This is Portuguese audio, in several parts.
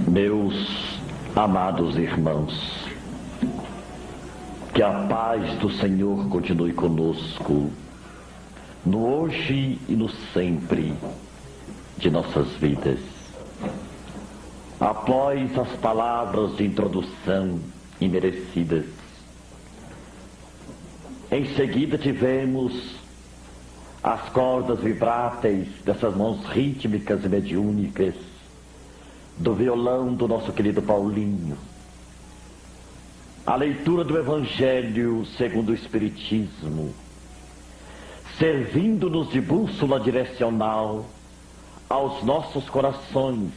Meus amados irmãos, que a paz do Senhor continue conosco, no hoje e no sempre de nossas vidas. Após as palavras de introdução imerecidas, em seguida tivemos as cordas vibráteis dessas mãos rítmicas e mediúnicas, do violão do nosso querido Paulinho, a leitura do Evangelho segundo o Espiritismo, servindo-nos de bússola direcional aos nossos corações.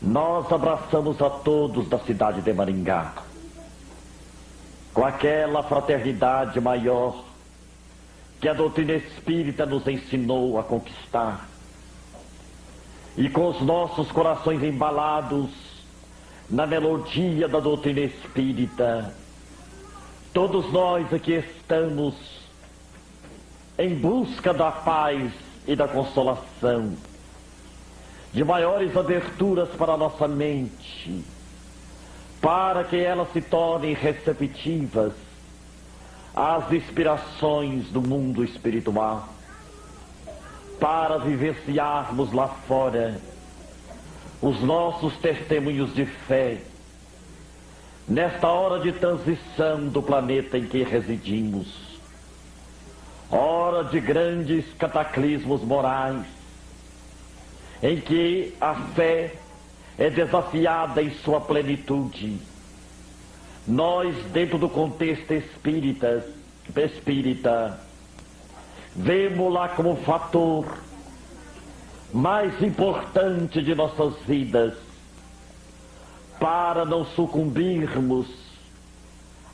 Nós abraçamos a todos da cidade de Maringá, com aquela fraternidade maior que a doutrina espírita nos ensinou a conquistar. E com os nossos corações embalados na melodia da doutrina espírita, todos nós aqui estamos em busca da paz e da consolação, de maiores aberturas para a nossa mente, para que elas se tornem receptivas às inspirações do mundo espiritual, para vivenciarmos lá fora os nossos testemunhos de fé, nesta hora de transição do planeta em que residimos, hora de grandes cataclismos morais, em que a fé é desafiada em sua plenitude. Nós, dentro do contexto espírita, vemos-la como fator mais importante de nossas vidas, para não sucumbirmos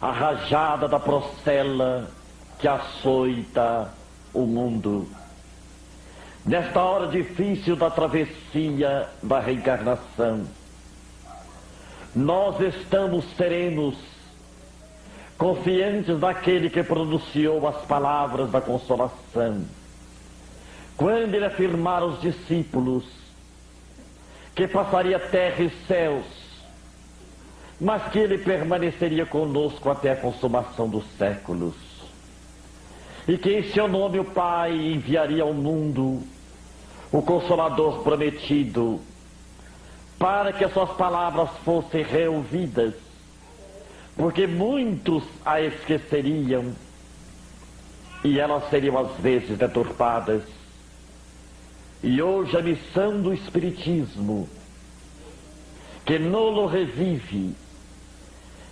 à rajada da procela que açoita o mundo. Nesta hora difícil da travessia da reencarnação, nós estamos serenos, confiantes daquele que pronunciou as palavras da consolação, quando ele afirmara aos discípulos que passaria terra e céus, mas que ele permaneceria conosco até a consumação dos séculos, e que em seu nome o Pai enviaria ao mundo o Consolador prometido, para que as suas palavras fossem reouvidas, porque muitos a esqueceriam e elas seriam às vezes deturpadas. E hoje a missão do Espiritismo, que nolo revive,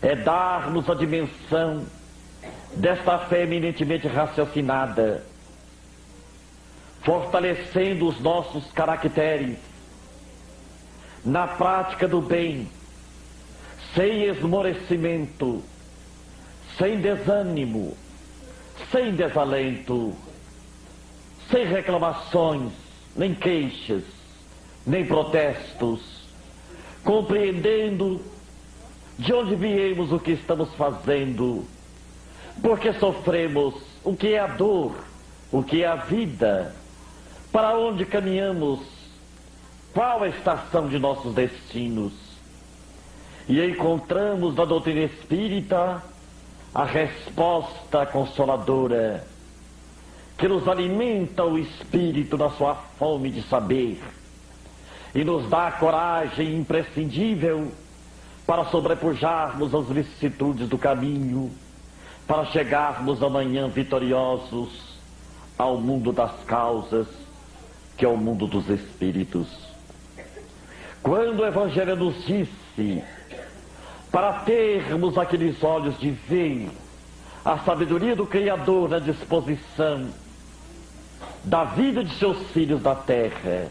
é dar-nos a dimensão desta fé eminentemente raciocinada, fortalecendo os nossos caracteres na prática do bem, sem esmorecimento, sem desânimo, sem desalento, sem reclamações, nem queixas, nem protestos, compreendendo de onde viemos, o que estamos fazendo, porque sofremos, o que é a dor, o que é a vida, para onde caminhamos, qual a estação de nossos destinos. E encontramos na doutrina espírita a resposta consoladora, que nos alimenta o espírito na sua fome de saber e nos dá a coragem imprescindível para sobrepujarmos as vicissitudes do caminho, para chegarmos amanhã vitoriosos ao mundo das causas, que é o mundo dos espíritos. Quando o Evangelho nos disse para termos aqueles olhos de ver a sabedoria do Criador na disposição da vida de seus filhos da terra,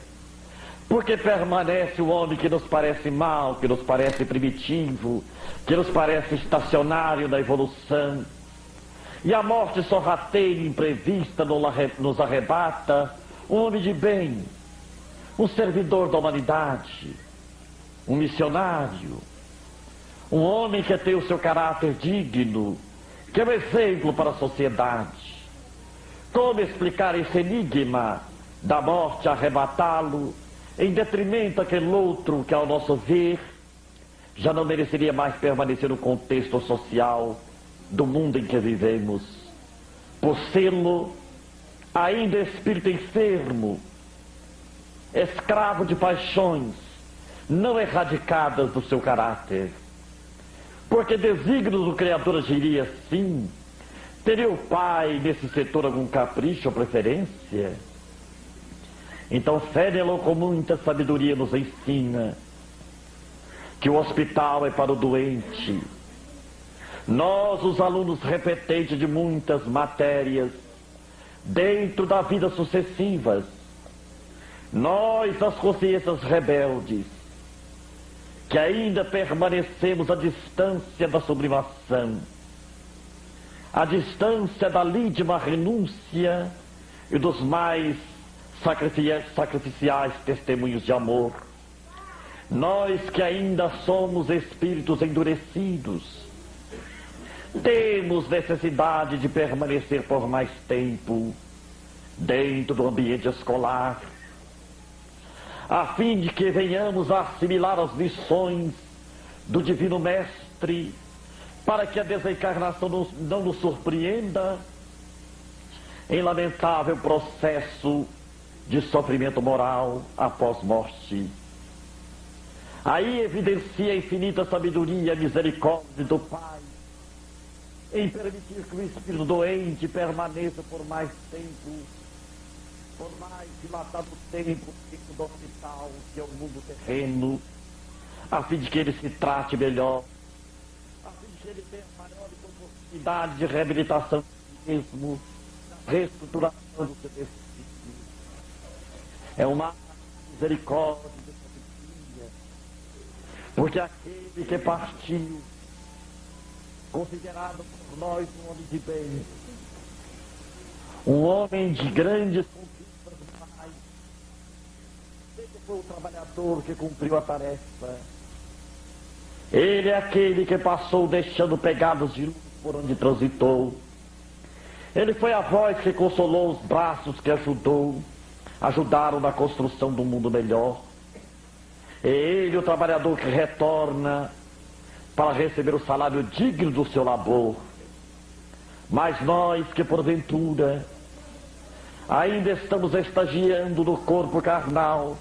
porque permanece o homem que nos parece mau, que nos parece primitivo, que nos parece estacionário na evolução, e a morte sorrateira e imprevista nos arrebata um homem de bem, um servidor da humanidade, um missionário, um homem que tem o seu caráter digno, que é um exemplo para a sociedade. Como explicar esse enigma da morte arrebatá-lo, em detrimento daquele outro que, ao nosso ver, já não mereceria mais permanecer no contexto social do mundo em que vivemos, por sê-lo ainda espírito enfermo, escravo de paixões não erradicadas do seu caráter. Porque desígnios do Criador agiria assim? Teria o Pai nesse setor algum capricho ou preferência? Então Fénelon, com muita sabedoria, nos ensina que o hospital é para o doente. Nós, os alunos repetentes de muitas matérias, dentro da vida sucessivas, nós, as consciências rebeldes, que ainda permanecemos à distância da sublimação, à distância da lídima renúncia e dos mais sacrificiais testemunhos de amor, nós que ainda somos espíritos endurecidos, temos necessidade de permanecer por mais tempo dentro do ambiente escolar, a fim de que venhamos a assimilar as lições do Divino Mestre, para que a desencarnação não nos surpreenda em lamentável processo de sofrimento moral após morte. Aí evidencia a infinita sabedoria e misericórdia do Pai em permitir que o espírito doente permaneça por mais tempo, por mais dilatado tempo dentro do hospital, que é o mundo terreno, a fim de que ele se trate melhor, a fim de que ele tenha maior oportunidade de reabilitação mesmo, reestruturação do seu destino. É uma misericórdia de sabedoria, porque aquele que partiu, considerado por nós um homem de bem, um homem de grandes conquistas morais, ele foi o trabalhador que cumpriu a tarefa. Ele é aquele que passou deixando pegadas de luz por onde transitou. Ele foi a voz que consolou os braços que ajudaram na construção do mundo melhor. É ele o trabalhador que retorna para receber o salário digno do seu labor. Mas nós que porventura ainda estamos estagiando no corpo carnal,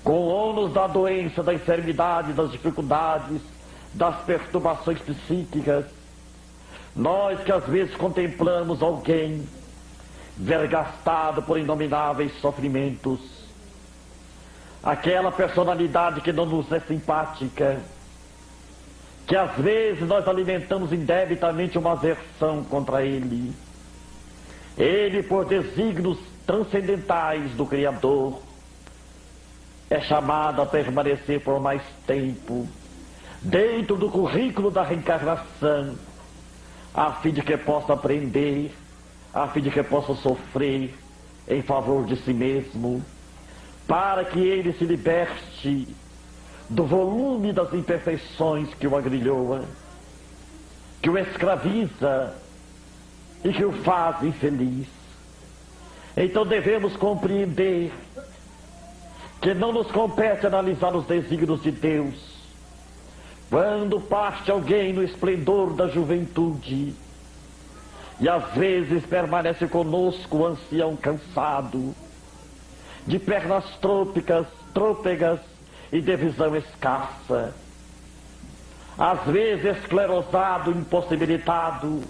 com o ônus da doença, da enfermidade, das dificuldades, das perturbações psíquicas, nós que às vezes contemplamos alguém vergastado por inomináveis sofrimentos, aquela personalidade que não nos é simpática, que às vezes nós alimentamos indebitamente uma aversão contra ele. Ele, por desígnios transcendentais do Criador, é chamado a permanecer por mais tempo dentro do currículo da reencarnação, a fim de que possa aprender, a fim de que possa sofrer em favor de si mesmo, para que ele se liberte do volume das imperfeições que o agrilhoa, que o escraviza e que o faz infeliz. Então devemos compreender que não nos compete analisar os desígnios de Deus quando parte alguém no esplendor da juventude e às vezes permanece conosco o ancião cansado, de pernas trôpegas e de visão escassa, às vezes esclerosado, impossibilitado,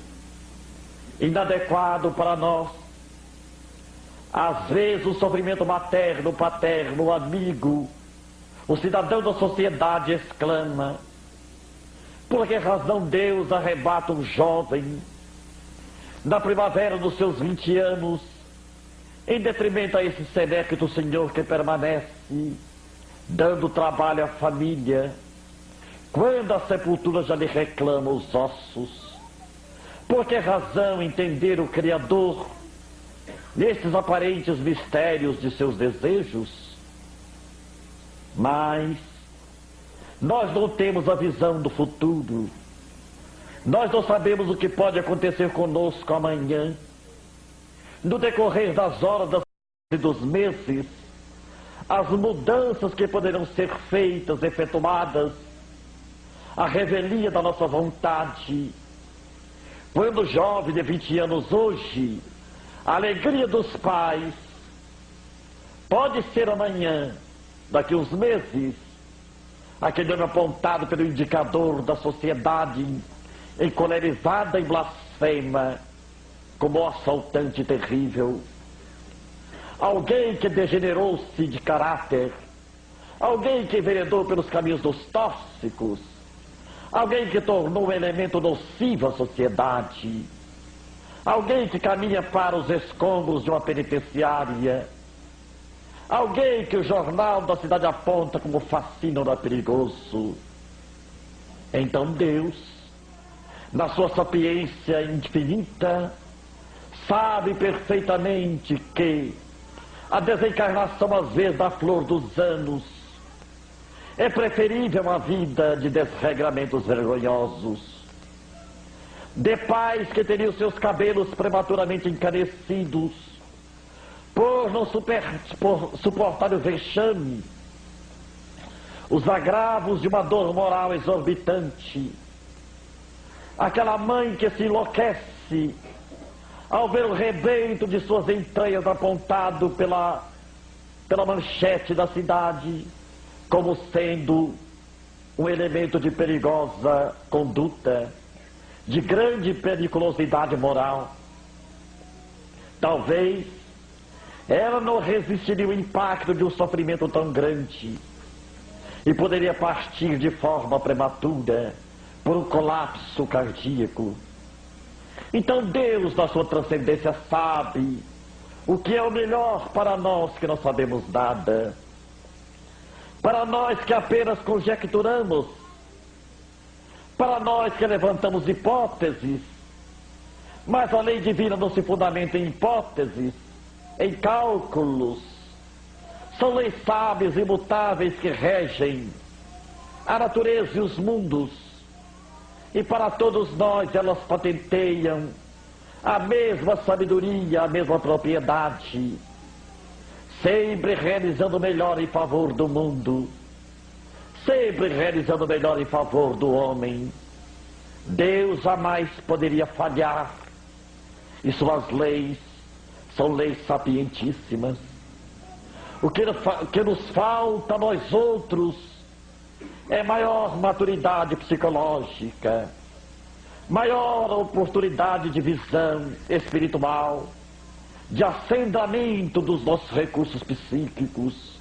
inadequado para nós. Às vezes o sofrimento materno, paterno, o amigo, o cidadão da sociedade exclama: por que razão Deus arrebata um jovem na primavera dos seus 20 anos, em detrimento a esse senéquito senhor que permanece dando trabalho à família, quando a sepultura já lhe reclama os ossos? Por que razão entender o Criador nesses aparentes mistérios de seus desejos? Mas nós não temos a visão do futuro. Nós não sabemos o que pode acontecer conosco amanhã. no decorrer das horas e dos meses, as mudanças que poderão ser feitas, efetuadas, a revelia da nossa vontade. Quando jovem de 20 anos hoje, a alegria dos pais pode ser amanhã, daqui uns meses, aquele homem apontado pelo indicador da sociedade, encolerizada e blasfema, como um assaltante terrível. Alguém que degenerou-se de caráter, alguém que enveredou pelos caminhos dos tóxicos, alguém que tornou um elemento nocivo à sociedade, alguém que caminha para os escombros de uma penitenciária, alguém que o jornal da cidade aponta como fascínora perigoso. Então Deus, na sua sapiência infinita, sabe perfeitamente que a desencarnação, às vezes, da flor dos anos é preferível a uma vida de desregramentos vergonhosos, de pais que teriam seus cabelos prematuramente encarecidos por não suportar o vexame, os agravos de uma dor moral exorbitante. Aquela mãe que se enlouquece ao ver o rebento de suas entranhas apontado pela manchete da cidade como sendo um elemento de perigosa conduta, de grande periculosidade moral. Talvez ela não resistiria ao impacto de um sofrimento tão grande e poderia partir de forma prematura por um colapso cardíaco. Então Deus, na sua transcendência, sabe o que é o melhor para nós que não sabemos nada, para nós que apenas conjecturamos, para nós que levantamos hipóteses, mas a lei divina não se fundamenta em hipóteses, em cálculos. São leis sábias e imutáveis que regem a natureza e os mundos. E para todos nós elas patenteiam a mesma sabedoria, a mesma propriedade, sempre realizando o melhor em favor do mundo, sempre realizando o melhor em favor do homem. Deus jamais poderia falhar, e suas leis são leis sapientíssimas. O que nos falta a nós outros é maior maturidade psicológica, maior oportunidade de visão espiritual, de acendamento dos nossos recursos psíquicos,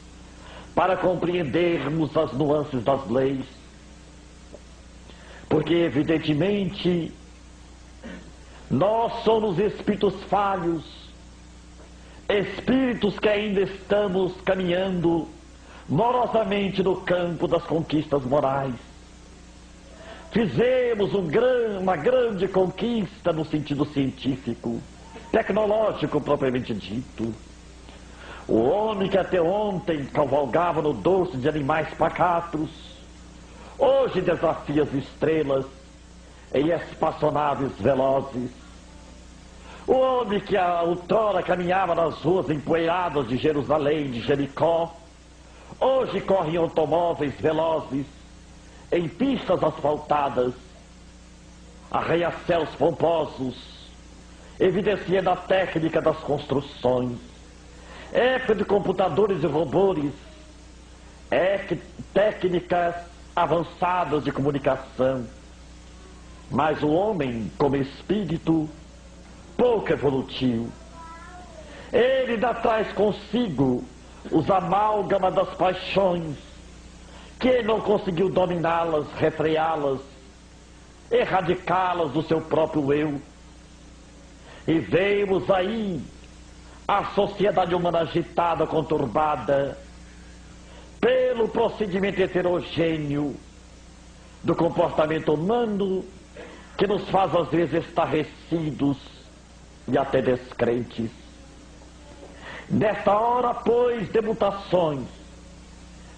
para compreendermos as nuances das leis. Porque, evidentemente, nós somos espíritos falhos, espíritos que ainda estamos caminhando morosamente no campo das conquistas morais. Fizemos uma grande conquista no sentido científico, tecnológico propriamente dito. O homem que até ontem cavalgava no dorso de animais pacatos, hoje desafia as estrelas em espaçonaves velozes. O homem que outrora caminhava nas ruas empoeiradas de Jerusalém, de Jericó, hoje corre em automóveis velozes, em pistas asfaltadas, arranha-céus pomposos, evidenciando a técnica das construções. Época de computadores e robôs, técnicas avançadas de comunicação. Mas o homem, como espírito, pouco evolutivo, ele ainda traz consigo os amálgamas das paixões, que ele não conseguiu dominá-las, refreá-las, erradicá-las do seu próprio eu. E vemos aí a sociedade humana agitada, conturbada, pelo procedimento heterogêneo do comportamento humano, que nos faz às vezes estarrecidos e até descrentes. Nesta hora, pois, de mutações,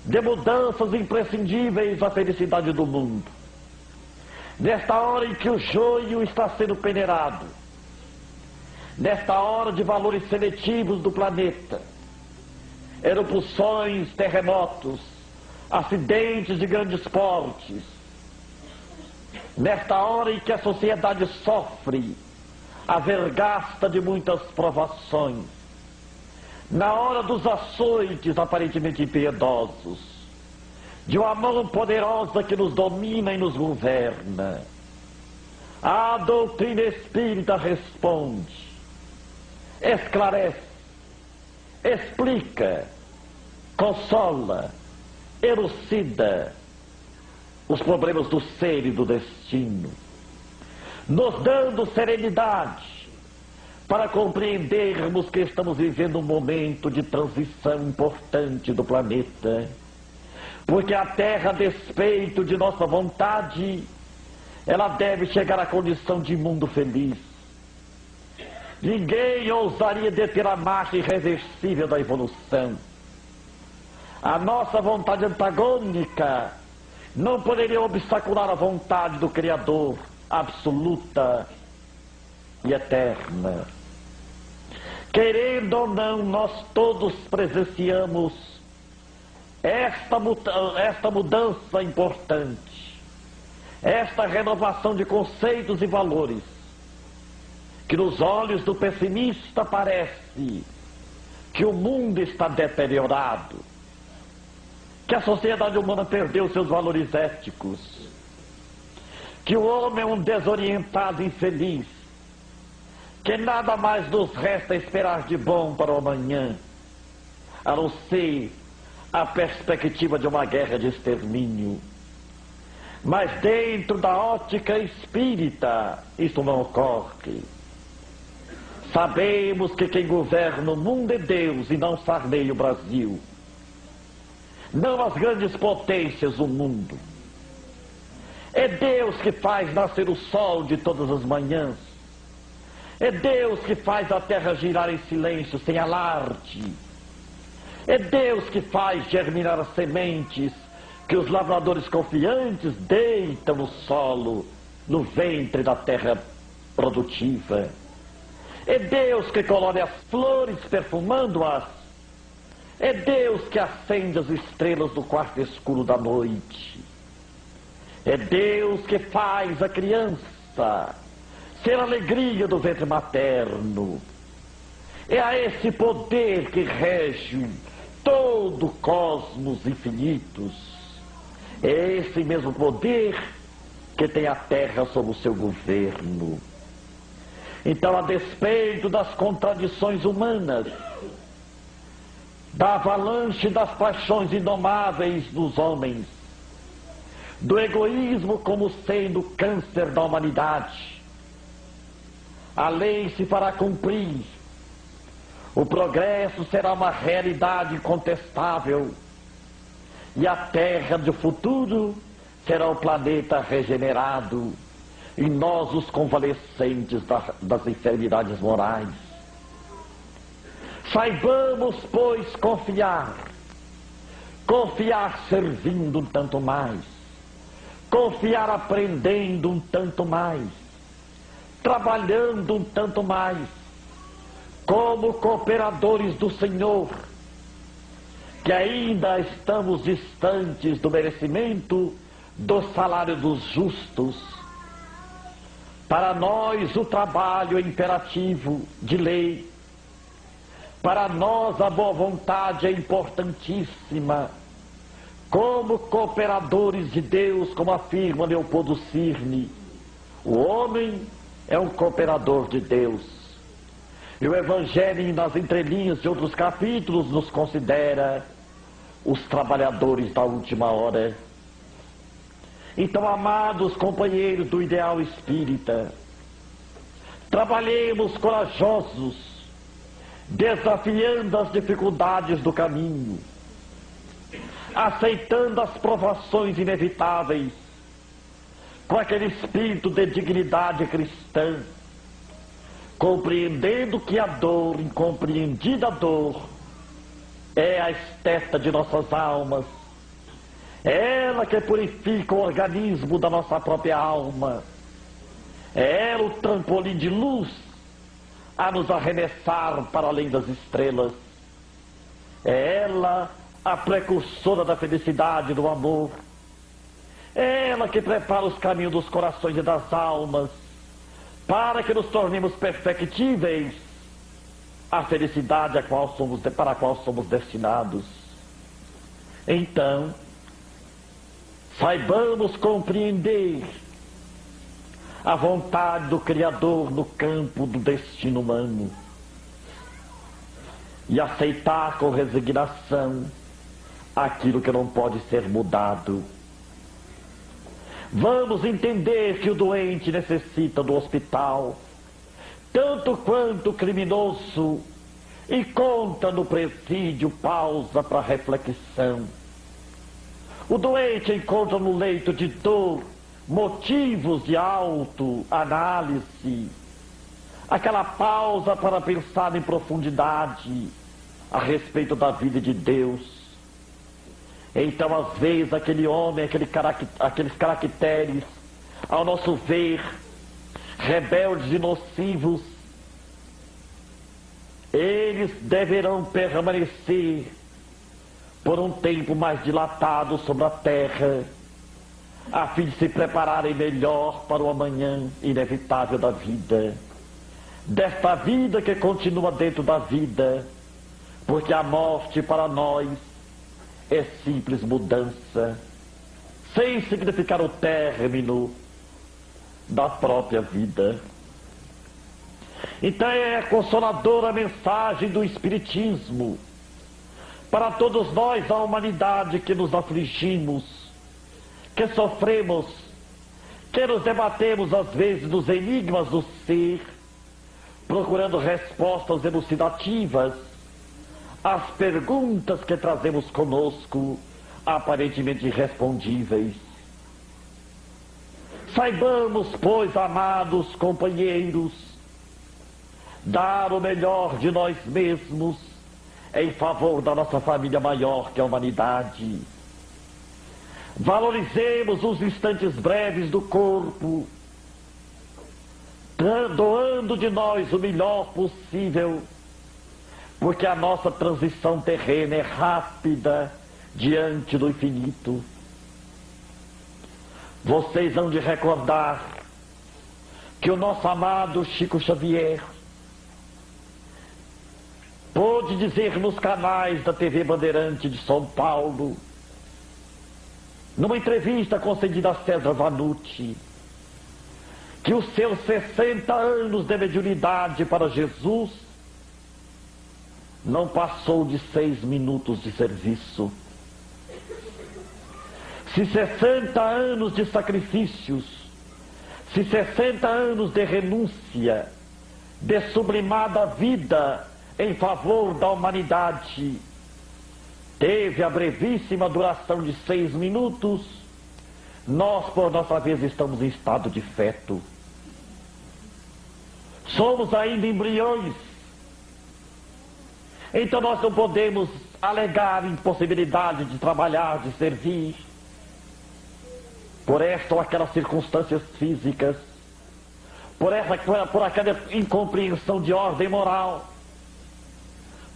de mudanças imprescindíveis à felicidade do mundo, nesta hora em que o joio está sendo peneirado, nesta hora de valores seletivos do planeta, erupções, terremotos, acidentes de grandes portes, nesta hora em que a sociedade sofre a vergasta de muitas provações, na hora dos açoites aparentemente impiedosos, de uma mão poderosa que nos domina e nos governa, a doutrina espírita responde, esclarece, explica, consola, elucida os problemas do ser e do destino, nos dando serenidade para compreendermos que estamos vivendo um momento de transição importante do planeta, porque a Terra, a despeito de nossa vontade, ela deve chegar à condição de mundo feliz. Ninguém ousaria deter a marcha irreversível da evolução. A nossa vontade antagônica não poderia obstacular a vontade do Criador, absoluta e eterna. Querendo ou não, nós todos presenciamos esta mudança importante, esta renovação de conceitos e valores, que nos olhos do pessimista parece que o mundo está deteriorado, que a sociedade humana perdeu seus valores éticos, que o homem é um desorientado infeliz, que nada mais nos resta esperar de bom para o amanhã, a não ser a perspectiva de uma guerra de extermínio. Mas dentro da ótica espírita, isso não ocorre. Sabemos que quem governa o mundo é Deus e não Sarney o Brasil. Não as grandes potências do mundo. É Deus que faz nascer o sol de todas as manhãs. É Deus que faz a terra girar em silêncio, sem alarde. É Deus que faz germinar as sementes que os lavradores confiantes deitam no solo, no ventre da terra produtiva. É Deus que colore as flores perfumando-as. É Deus que acende as estrelas do quarto escuro da noite. É Deus que faz a criança ser a alegria do ventre materno. É a esse poder que rege todo o cosmos infinitos. É esse mesmo poder que tem a Terra sob o seu governo. Então, a despeito das contradições humanas, da avalanche das paixões indomáveis dos homens, do egoísmo como sendo o câncer da humanidade, a lei se fará cumprir, o progresso será uma realidade incontestável, e a Terra do futuro será o planeta regenerado, e nós os convalescentes das enfermidades morais. Saibamos, pois, confiar servindo um tanto mais, confiar aprendendo um tanto mais, trabalhando um tanto mais, como cooperadores do Senhor, que ainda estamos distantes do merecimento do salário dos justos. Para nós o trabalho é imperativo de lei. Para nós a boa vontade é importantíssima. Como cooperadores de Deus, como afirma Leopoldo Cirne, o homem é um cooperador de Deus. E o Evangelho, nas entrelinhas de outros capítulos, nos considera os trabalhadores da última hora. Então, amados companheiros do ideal espírita, trabalhemos corajosos, desafiando as dificuldades do caminho, aceitando as provações inevitáveis, com aquele espírito de dignidade cristã, compreendendo que a dor, incompreendida dor, é a esteta de nossas almas, é ela que purifica o organismo da nossa própria alma, é ela o trampolim de luz a nos arremessar para além das estrelas. É ela a precursora da felicidade e do amor. É ela que prepara os caminhos dos corações e das almas, para que nos tornemos perfectíveis à felicidade para a qual somos destinados. Então, saibamos compreender a vontade do Criador no campo do destino humano e aceitar com resignação aquilo que não pode ser mudado. Vamos entender que o doente necessita do hospital, tanto quanto o criminoso, e conta no presídio pausa para reflexão. O doente encontra no leito de dor motivos de autoanálise, aquela pausa para pensar em profundidade a respeito da vida de Deus. Então, às vezes, aquele homem, aqueles caracteres, ao nosso ver, rebeldes e nocivos, eles deverão permanecer por um tempo mais dilatado sobre a terra, a fim de se prepararem melhor para o amanhã inevitável da vida. Desta vida que continua dentro da vida, porque a morte para nós é simples mudança, sem significar o término da própria vida. Então é a consoladora mensagem do Espiritismo para todos nós, a humanidade, que nos afligimos, que sofremos, que nos debatemos às vezes nos enigmas do ser, procurando respostas elucidativas às perguntas que trazemos conosco, aparentemente irrespondíveis. Saibamos, pois, amados companheiros, dar o melhor de nós mesmos em favor da nossa família maior, que é a humanidade. Valorizemos os instantes breves do corpo, doando de nós o melhor possível, porque a nossa transição terrena é rápida diante do infinito. Vocês hão de recordar que o nosso amado Chico Xavier pôde dizer nos canais da TV Bandeirante de São Paulo, numa entrevista concedida a César Vanucci, que os seus 60 anos de mediunidade para Jesus não passou de 6 minutos de serviço. Se 60 anos de sacrifícios, se 60 anos de renúncia, de sublimada vida em favor da humanidade, teve a brevíssima duração de 6 minutos, nós, por nossa vez, estamos em estado de feto. Somos ainda embriões. Então nós não podemos alegar impossibilidade de trabalhar, de servir, por esta ou aquelas circunstâncias físicas, por aquela incompreensão de ordem moral,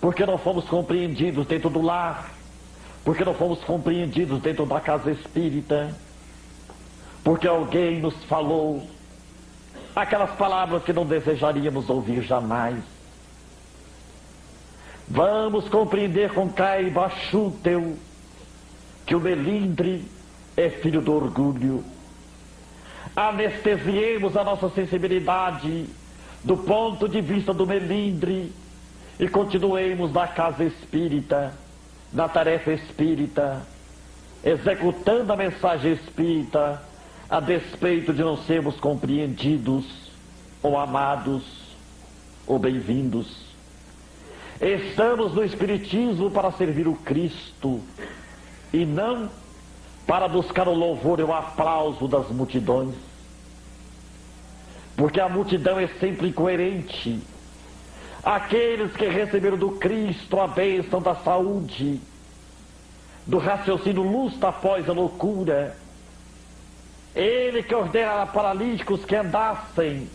porque não fomos compreendidos dentro do lar, porque não fomos compreendidos dentro da casa espírita, porque alguém nos falou aquelas palavras que não desejaríamos ouvir jamais. Vamos compreender com Caiba Schutel que o melindre é filho do orgulho. Anestesiemos a nossa sensibilidade do ponto de vista do melindre e continuemos na casa espírita, na tarefa espírita, executando a mensagem espírita, a despeito de não sermos compreendidos, ou amados, ou bem-vindos. Estamos no Espiritismo para servir o Cristo, e não para buscar o louvor e o aplauso das multidões, porque a multidão é sempre incoerente. Aqueles que receberam do Cristo a bênção da saúde, do raciocínio lustro após a loucura, Ele que ordena a paralíticos que andassem,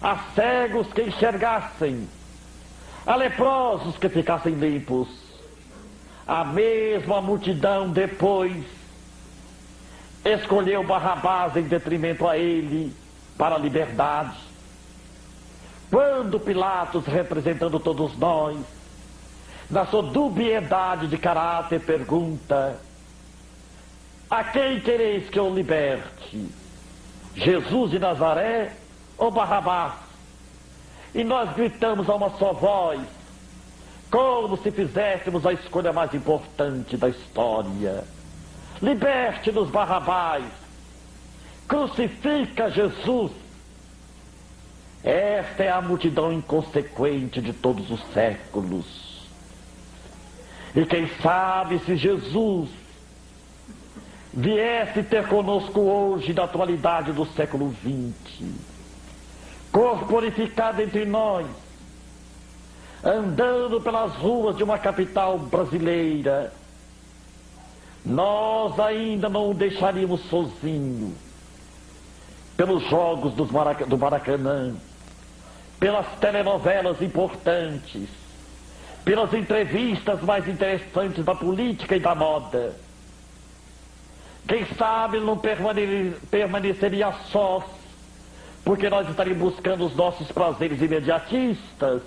a cegos que enxergassem, a leprosos que ficassem limpos. A mesma multidão depois escolheu Barrabás em detrimento a ele para a liberdade. Quando Pilatos, representando todos nós, na sua dubiedade de caráter, pergunta: a quem quereis que eu liberte? Jesus de Nazaré ou Barrabás? E nós gritamos a uma só voz, como se fizéssemos a escolha mais importante da história: liberte-nos, Barrabás, crucifica Jesus. Esta é a multidão inconsequente de todos os séculos. E quem sabe se Jesus viesse ter conosco hoje, na atualidade do século XX, corporificado entre nós, andando pelas ruas de uma capital brasileira, nós ainda não o deixaríamos sozinho, pelos jogos do Maracanã, pelas telenovelas importantes, pelas entrevistas mais interessantes da política e da moda. Quem sabe ele não permaneceria sós, porque nós estaríamos buscando os nossos prazeres imediatistas,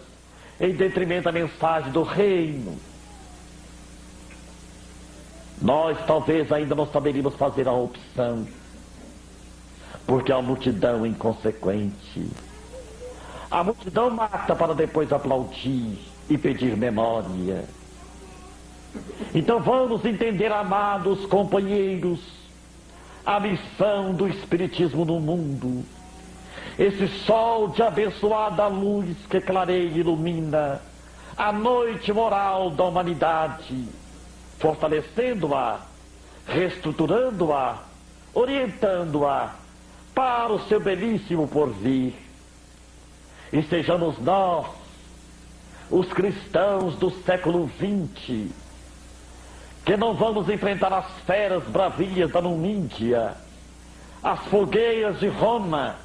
em detrimento da mensagem do reino. Nós talvez ainda não saberíamos fazer a opção, porque a multidão é inconsequente. A multidão mata para depois aplaudir e pedir memória. Então vamos entender, amados companheiros, a missão do Espiritismo no mundo. Esse sol de abençoada luz que clareia e ilumina a noite moral da humanidade, fortalecendo-a, reestruturando-a, orientando-a para o seu belíssimo porvir. E sejamos nós, os cristãos do século XX, que não vamos enfrentar as feras bravias da Numídia, as fogueiras de Roma,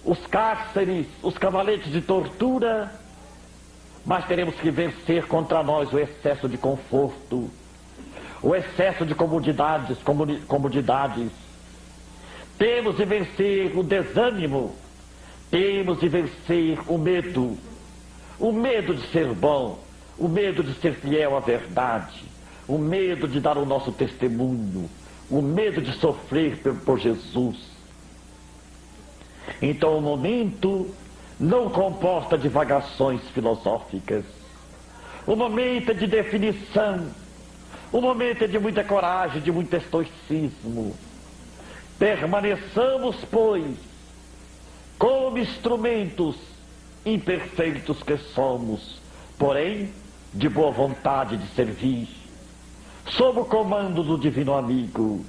os cárceres, os cavaletes de tortura, mas teremos que vencer contra nós o excesso de conforto, o excesso de comodidades. Temos de vencer o desânimo, temos de vencer o medo de ser bom, o medo de ser fiel à verdade, o medo de dar o nosso testemunho, o medo de sofrer por Jesus. Então o momento não comporta divagações filosóficas. O momento é de definição. O momento é de muita coragem, de muito estoicismo. Permaneçamos, pois, como instrumentos imperfeitos que somos, porém de boa vontade de servir, sob o comando do Divino Amigo.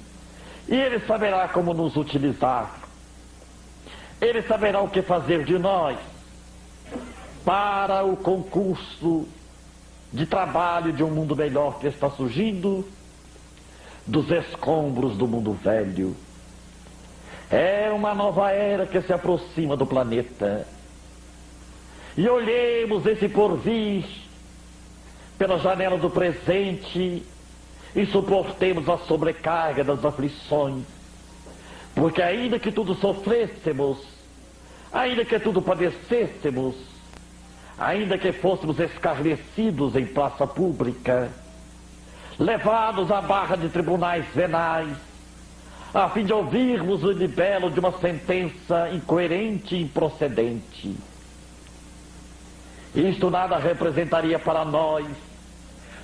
E Ele saberá como nos utilizar. Ele saberá o que fazer de nós para o concurso de trabalho de um mundo melhor que está surgindo dos escombros do mundo velho. É uma nova era que se aproxima do planeta. E olhemos esse porvir pela janela do presente e suportemos a sobrecarga das aflições. Porque ainda que tudo sofrêssemos, ainda que tudo padecêssemos, ainda que fôssemos escarnecidos em praça pública, levados à barra de tribunais venais, a fim de ouvirmos o libelo de uma sentença incoerente e improcedente, isto nada representaria para nós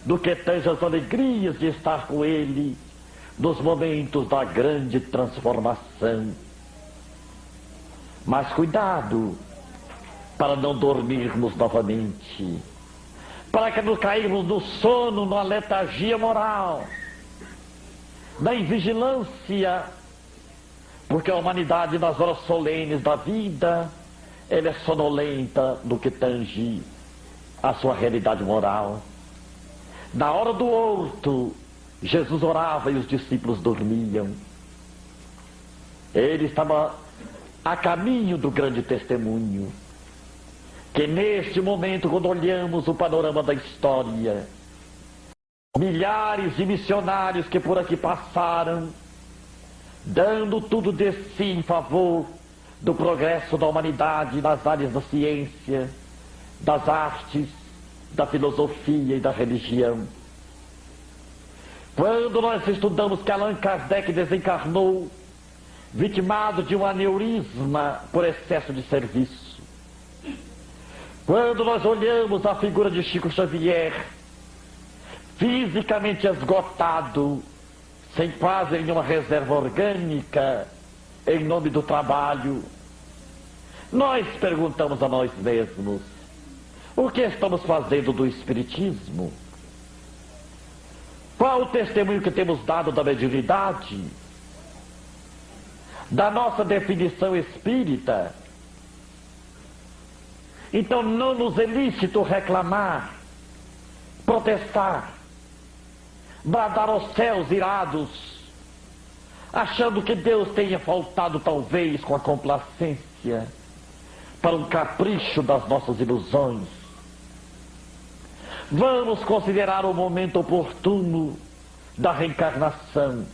do que tantas alegrias de estar com Ele nos momentos da grande transformação. Mas cuidado para não dormirmos novamente, para que não cairmos no sono, na letargia moral, na invigilância, porque a humanidade nas horas solenes da vida, ela é sonolenta no que tange a sua realidade moral. Na hora do horto, Jesus orava e os discípulos dormiam. Ele estava a caminho do grande testemunho. Que neste momento, quando olhamos o panorama da história, milhares de missionários que por aqui passaram, dando tudo de si em favor do progresso da humanidade nas áreas da ciência, das artes, da filosofia e da religião. Quando nós estudamos que Allan Kardec desencarnou, vitimado de um aneurisma por excesso de serviço. Quando nós olhamos a figura de Chico Xavier, fisicamente esgotado, sem quase nenhuma reserva orgânica, em nome do trabalho, nós perguntamos a nós mesmos, o que estamos fazendo do Espiritismo? Qual o testemunho que temos dado da mediunidade? Da nossa definição espírita? Então não nos é lícito reclamar, protestar, bradar aos céus irados, achando que Deus tenha faltado talvez com a complacência para um capricho das nossas ilusões. Vamos considerar o momento oportuno da reencarnação,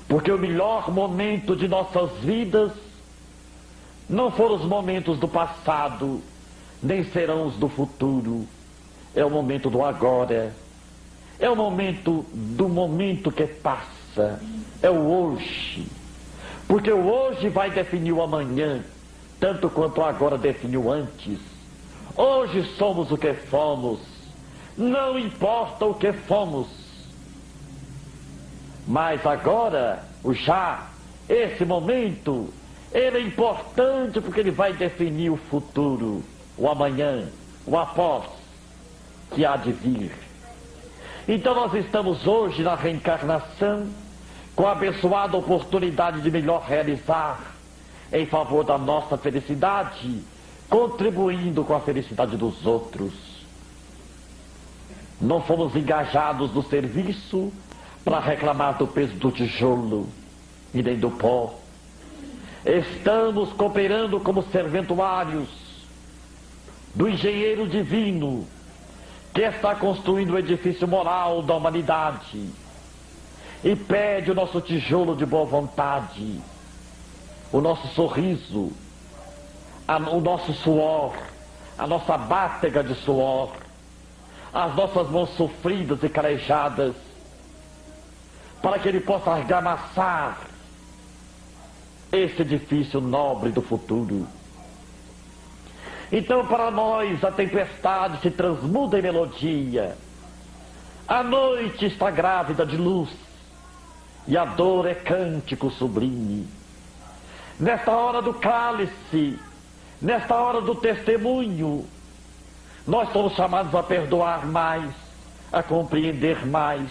porque o melhor momento de nossas vidas não foram os momentos do passado, nem serão os do futuro. É o momento do agora. É o momento do momento que passa. É o hoje. Porque o hoje vai definir o amanhã, tanto quanto o agora definiu antes. Hoje somos o que fomos. Não importa o que fomos. Mas agora, o já, esse momento, ele é importante porque ele vai definir o futuro, o amanhã, o após, que há de vir. Então nós estamos hoje na reencarnação com a abençoada oportunidade de melhor realizar em favor da nossa felicidade, contribuindo com a felicidade dos outros. Não fomos engajados no serviço para reclamar do peso do tijolo e nem do pó. Estamos cooperando como serventuários do engenheiro divino que está construindo o edifício moral da humanidade e pede o nosso tijolo de boa vontade, o nosso sorriso, o nosso suor, a nossa bátega de suor, as nossas mãos sofridas e calejadas, para que ele possa argamassar esse edifício nobre do futuro. Então, para nós, a tempestade se transmuda em melodia, a noite está grávida de luz, e a dor é cântico sublime. Nesta hora do cálice, nesta hora do testemunho, nós somos chamados a perdoar mais, a compreender mais,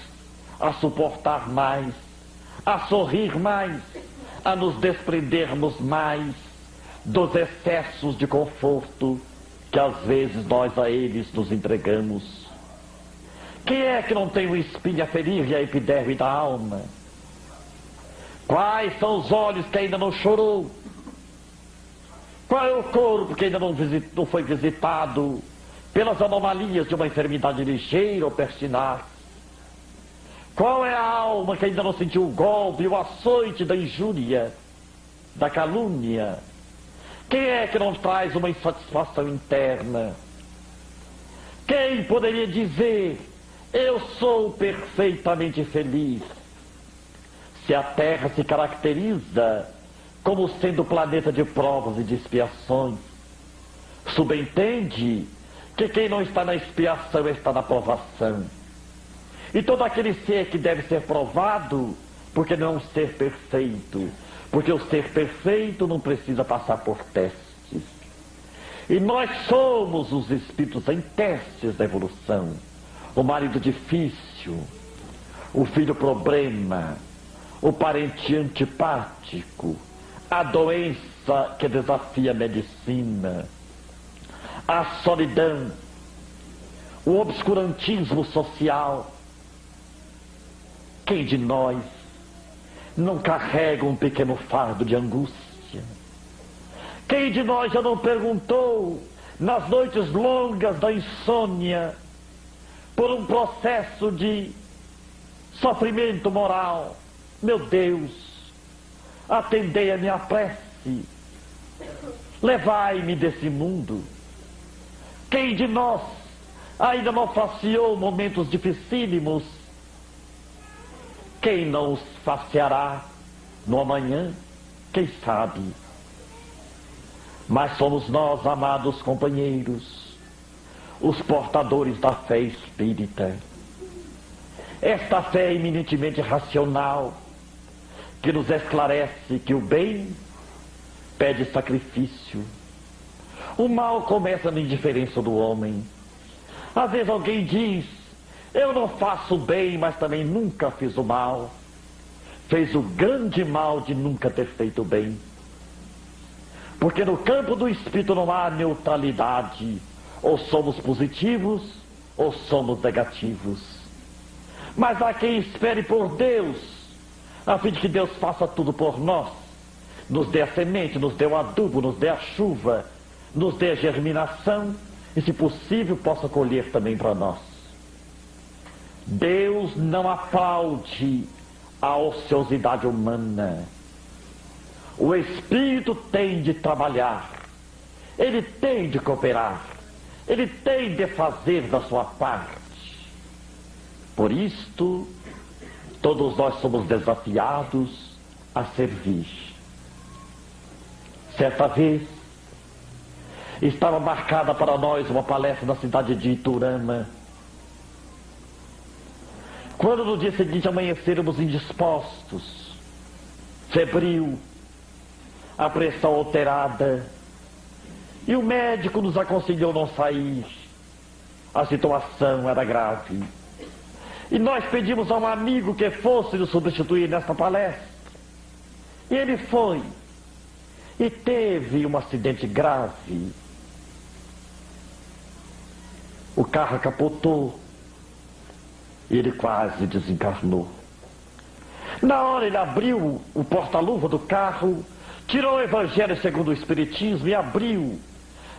a suportar mais, a sorrir mais, a nos desprendermos mais dos excessos de conforto que às vezes nós a eles nos entregamos. Quem é que não tem o espinho a ferir e a epiderme da alma? Quais são os olhos que ainda não chorou? Qual é o corpo que ainda não foi visitado pelas anomalias de uma enfermidade ligeira ou pertinaz? Qual é a alma que ainda não sentiu o golpe, o açoite da injúria, da calúnia? Quem é que não traz uma insatisfação interna? Quem poderia dizer, eu sou perfeitamente feliz, se a Terra se caracteriza como sendo o planeta de provas e de expiações? Subentende que quem não está na expiação está na provação. E todo aquele ser que deve ser provado, porque não é um ser perfeito, porque o ser perfeito não precisa passar por testes. E nós somos os espíritos em testes da evolução. O marido difícil, o filho problema, o parente antipático, a doença que desafia a medicina, a solidão, o obscurantismo social. Quem de nós não carrega um pequeno fardo de angústia? Quem de nós já não perguntou, nas noites longas da insônia, por um processo de sofrimento moral: meu Deus, atendei a minha prece, levai-me desse mundo. Quem de nós ainda não faceou momentos dificílimos? Quem não os faceará no amanhã? Quem sabe? Mas somos nós, amados companheiros, os portadores da fé espírita. Esta fé eminentemente racional, que nos esclarece que o bem pede sacrifício. O mal começa na indiferença do homem. Às vezes alguém diz: eu não faço o bem, mas também nunca fiz o mal. Fez o grande mal de nunca ter feito o bem. Porque no campo do espírito não há neutralidade. Ou somos positivos, ou somos negativos. Mas há quem espere por Deus, a fim de que Deus faça tudo por nós. Nos dê a semente, nos dê o adubo, nos dê a chuva, nos dê a germinação, e se possível possa colher também para nós. Deus não aplaude a ociosidade humana. O Espírito tem de trabalhar, ele tem de cooperar, ele tem de fazer da sua parte. Por isto, todos nós somos desafiados a servir. Certa vez, estava marcada para nós uma palestra na cidade de Iturama. Quando no dia seguinte amanhecermos indispostos, febril, a pressão alterada, e o médico nos aconselhou não sair, a situação era grave. E nós pedimos a um amigo que fosse nos substituir nesta palestra. E ele foi. E teve um acidente grave. O carro capotou. E ele quase desencarnou. Na hora ele abriu o porta-luva do carro, tirou o Evangelho segundo o Espiritismo e abriu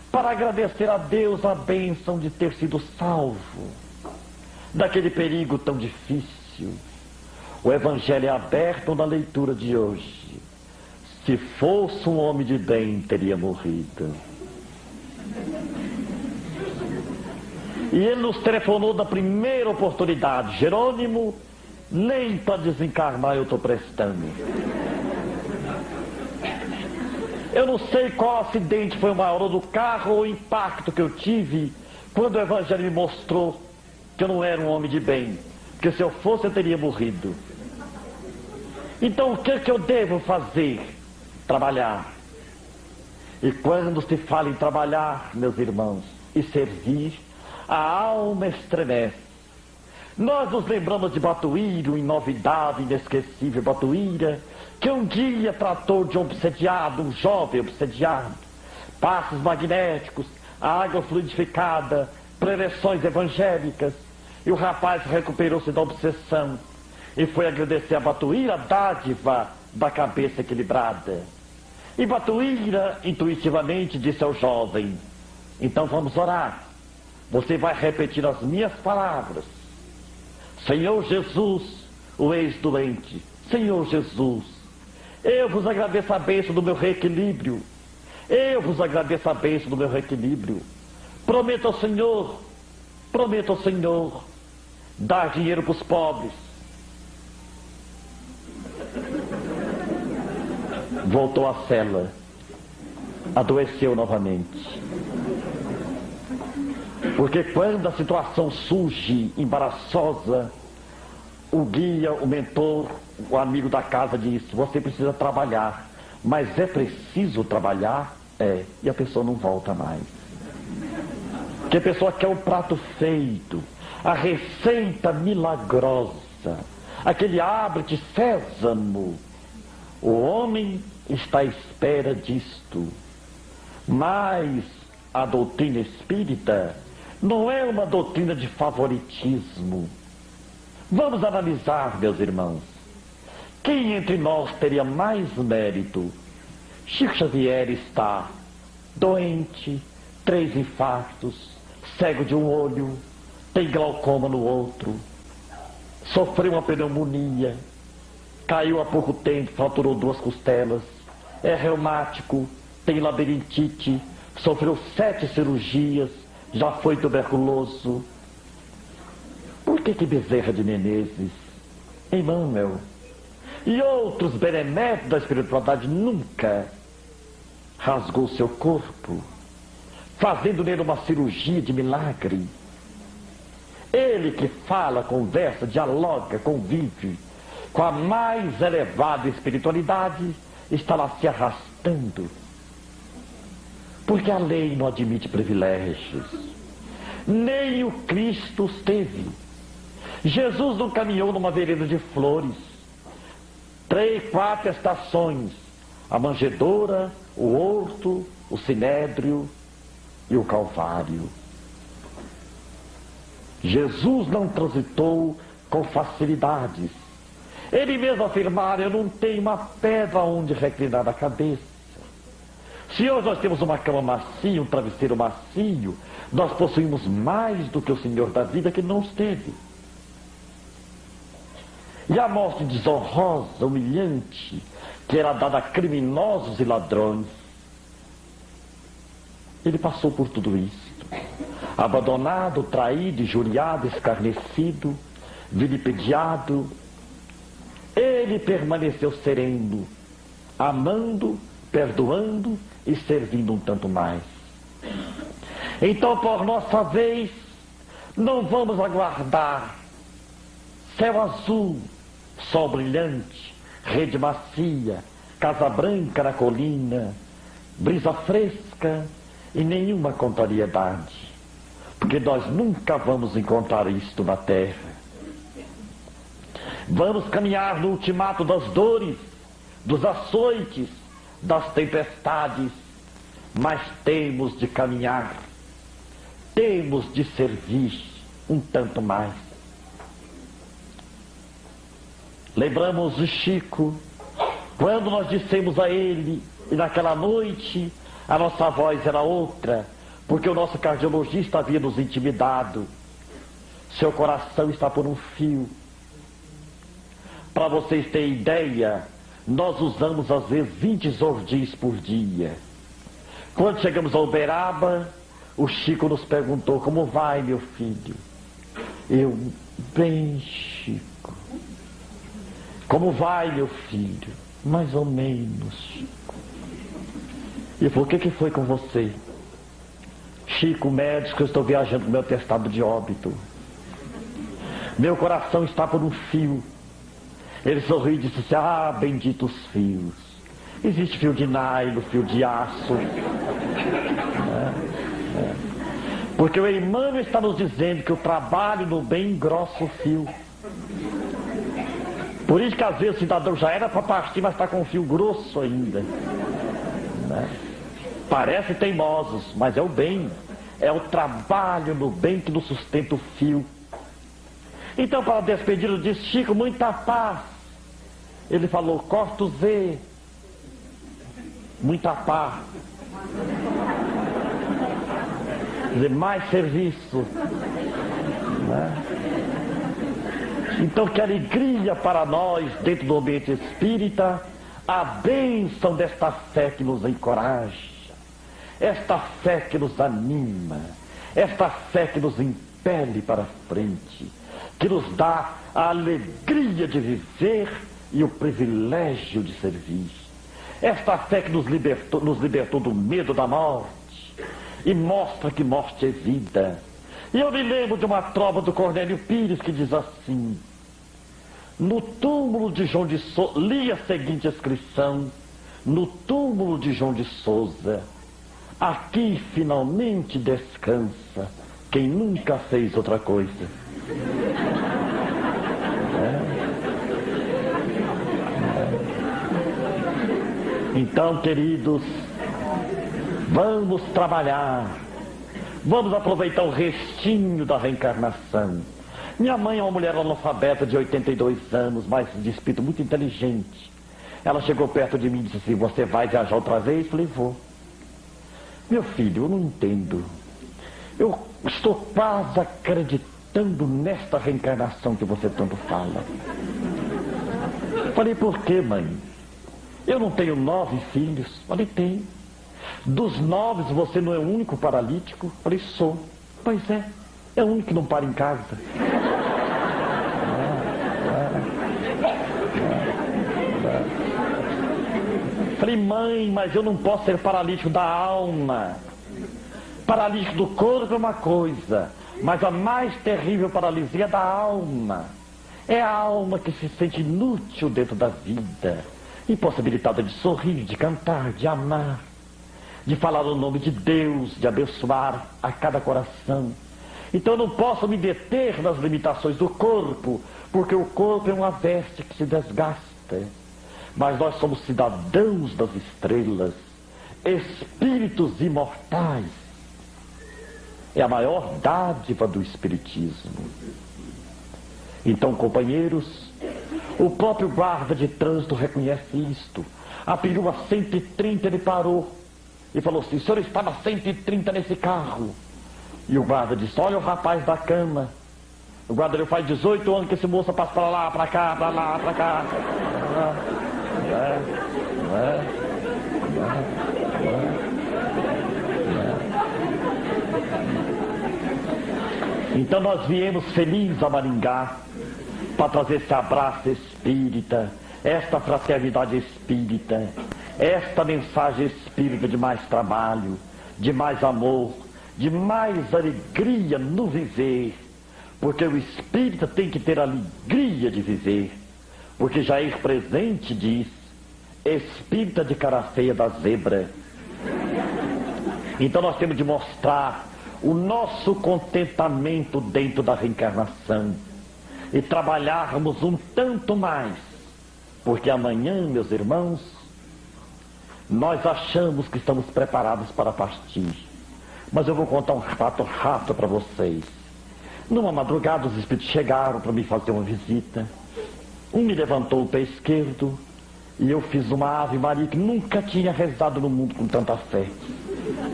para agradecer a Deus a bênção de ter sido salvo daquele perigo tão difícil. O Evangelho é aberto na leitura de hoje. Se fosse um homem de bem, teria morrido. E ele nos telefonou da primeira oportunidade: Jerônimo, nem para desencarnar eu estou prestando. Eu não sei qual acidente foi o maior, ou do carro ou o impacto que eu tive quando o Evangelho me mostrou que eu não era um homem de bem, porque se eu fosse eu teria morrido. Então o que eu devo fazer? Trabalhar. E quando se fala em trabalhar, meus irmãos, e servir, a alma estremece. Nós nos lembramos de Batuíra, o inovidável, inesquecível Batuíra, que um dia tratou de um obsediado, um jovem obsediado, passos magnéticos, água fluidificada, preleções evangélicas, e o rapaz recuperou-se da obsessão e foi agradecer a Batuíra a dádiva da cabeça equilibrada. E Batuíra intuitivamente disse ao jovem: então vamos orar. Você vai repetir as minhas palavras. Senhor Jesus, o ex-doente, Senhor Jesus, eu vos agradeço a bênção do meu reequilíbrio. Eu vos agradeço a bênção do meu reequilíbrio. Prometo ao Senhor, dar dinheiro para os pobres. Voltou à cela, adoeceu novamente. Porque quando a situação surge embaraçosa, o guia, o mentor, o amigo da casa diz: você precisa trabalhar. Mas é preciso trabalhar? É. E a pessoa não volta mais. Porque a pessoa quer o prato feito, a receita milagrosa, aquele abre-te sésamo. O homem está à espera disto. Mas a doutrina espírita não é uma doutrina de favoritismo. Vamos analisar, meus irmãos. Quem entre nós teria mais mérito Chico Xavier está doente, 3 infartos, cego de um olho, tem glaucoma no outro, sofreu uma pneumonia, caiu há pouco tempo, fraturou 2 costelas, é reumático, tem labirintite, sofreu 7 cirurgias, já foi tuberculoso. Por que Bezerra de Menezes, Emmanuel e outros beneméritos da espiritualidade nunca rasgou seu corpo, fazendo nele uma cirurgia de milagre? Ele que fala, conversa, dialoga, convive com a mais elevada espiritualidade, está lá se arrastando. Porque a lei não admite privilégios. Nem o Cristo os teve. Jesus não caminhou numa vereda de flores. 3, 4 estações: a manjedoura, o horto, o sinédrio e o Calvário. Jesus não transitou com facilidades. Ele mesmo afirmara: eu não tenho uma pedra onde reclinar a cabeça. Se hoje nós temos uma cama macia, um travesseiro macio, nós possuímos mais do que o Senhor da vida, que não os teve. E a morte desonrosa, humilhante, que era dada a criminosos e ladrões, ele passou por tudo isso. Abandonado, traído, injuriado, escarnecido, vilipendiado, ele permaneceu sereno, amando, perdoando e servindo um tanto mais. Então, por nossa vez, não vamos aguardar céu azul, sol brilhante, rede macia, casa branca na colina, brisa fresca e nenhuma contrariedade, porque nós nunca vamos encontrar isto na terra. Vamos caminhar no ultimato das dores, dos açoites, das tempestades, mas temos de caminhar, temos de servir um tanto mais. Lembramos de Chico, quando nós dissemos a ele, e naquela noite a nossa voz era outra, porque o nosso cardiologista havia nos intimidado: seu coração está por um fio. Para vocês terem ideia, nós usamos às vezes 20 Zordis por dia. Quando chegamos a Uberaba, o Chico nos perguntou: como vai, meu filho? Eu: bem, Chico. Como vai, meu filho? Mais ou menos, Chico. E por que foi com você? Chico, médico, eu estou viajando com meu atestado de óbito. Meu coração está por um fio. Ele sorriu e disse assim: ah, benditos fios. Existe fio de nylon, fio de aço. Porque o Emmanuel está nos dizendo que o trabalho no bem engrossa o fio. Por isso que às vezes o cidadão já era para partir, mas está com um fio grosso ainda. Parece teimosos, mas é o bem. É o trabalho no bem que nos sustenta o fio. Então, para despedir, eu disse: Chico, muita paz. Ele falou: corta o Z. Muita paz. Quer dizer, mais serviço. Então, que alegria para nós, dentro do ambiente espírita, a bênção desta fé que nos encoraja, esta fé que nos anima, esta fé que nos impele para frente, que nos dá a alegria de viver e o privilégio de servir. Esta fé que nos libertou do medo da morte e mostra que morte é vida. E eu me lembro de uma trova do Cornélio Pires que diz assim: no túmulo de João de Souza, li a seguinte inscrição: no túmulo de João de Souza, aqui finalmente descansa quem nunca fez outra coisa. Então, queridos, vamos trabalhar, vamos aproveitar o restinho da reencarnação. Minha mãe é uma mulher analfabeta de 82 anos, mas de espírito muito inteligente. Ela chegou perto de mim e disse assim: você vai viajar outra vez? Eu falei: vou. Meu filho, eu não entendo. Eu estou quase acreditando nesta reencarnação que você tanto fala. Falei: por quê, mãe? Eu não tenho 9 filhos? Falei: tem. Dos 9, você não é o único paralítico? Falei: sou. Pois é o único que não para em casa. Falei: mãe, mas eu não posso ser paralítico da alma. Paralítico do corpo é uma coisa, mas a mais terrível paralisia é da alma. É a alma que se sente inútil dentro da vida, impossibilitada de sorrir, de cantar, de amar, de falar o nome de Deus, de abençoar a cada coração. Então eu não posso me deter nas limitações do corpo, porque o corpo é uma veste que se desgasta. Mas nós somos cidadãos das estrelas, espíritos imortais. É a maior dádiva do espiritismo. Então, companheiros, o próprio guarda de trânsito reconhece isto. A perua 130 ele parou e falou assim: o senhor estava 130 nesse carro? E o guarda disse: olha o rapaz da cama. O guarda: ele faz 18 anos que esse moço passa para lá, para cá, para lá, para cá. Então nós viemos felizes a Maringá para trazer esse abraço espírita, esta fraternidade espírita, esta mensagem espírita de mais trabalho, de mais amor, de mais alegria no viver, porque o espírita tem que ter alegria de viver, porque Jair Presente diz: espírita de cara feia da zebra. Então nós temos de mostrar o nosso contentamento dentro da reencarnação e trabalharmos um tanto mais, porque amanhã, meus irmãos, nós achamos que estamos preparados para partir. Mas eu vou contar um fato rápido para vocês. Numa madrugada, os espíritos chegaram para me fazer uma visita. Um me levantou o pé esquerdo e eu fiz uma Ave Maria que nunca tinha rezado no mundo com tanta fé,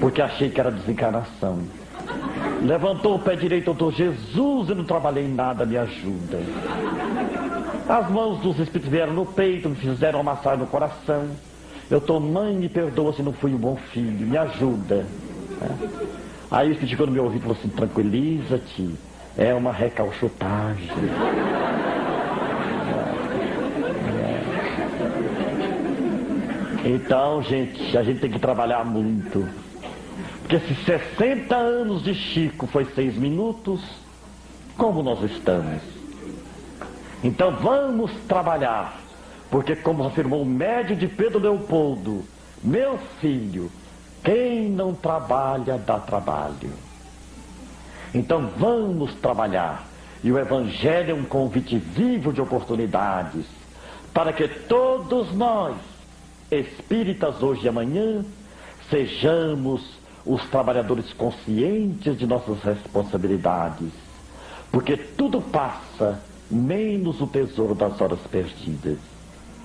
porque achei que era desencarnação. Levantou o pé direito, eu dou: Jesus, eu não trabalhei em nada, me ajuda. As mãos dos espíritos vieram no peito, me fizeram uma massagem no coração. Eu estou: mãe, me perdoa se não fui um bom filho, me ajuda. Aí o espírito chegou no meu ouvido e falou assim: tranquiliza-te, é uma recalchutagem. Então, gente, a gente tem que trabalhar muito. Porque se 60 anos de Chico foi 6 minutos, como nós estamos? Então vamos trabalhar. Porque, como afirmou o médium de Pedro Leopoldo: meu filho, quem não trabalha dá trabalho. Então vamos trabalhar. E o Evangelho é um convite vivo de oportunidades, para que todos nós, espíritas hoje e amanhã, sejamos os trabalhadores conscientes de nossas responsabilidades, porque tudo passa, menos o tesouro das horas perdidas.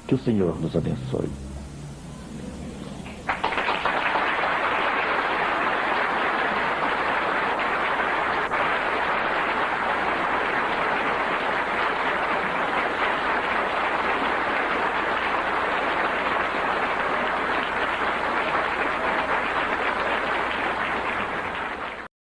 Que o Senhor nos abençoe.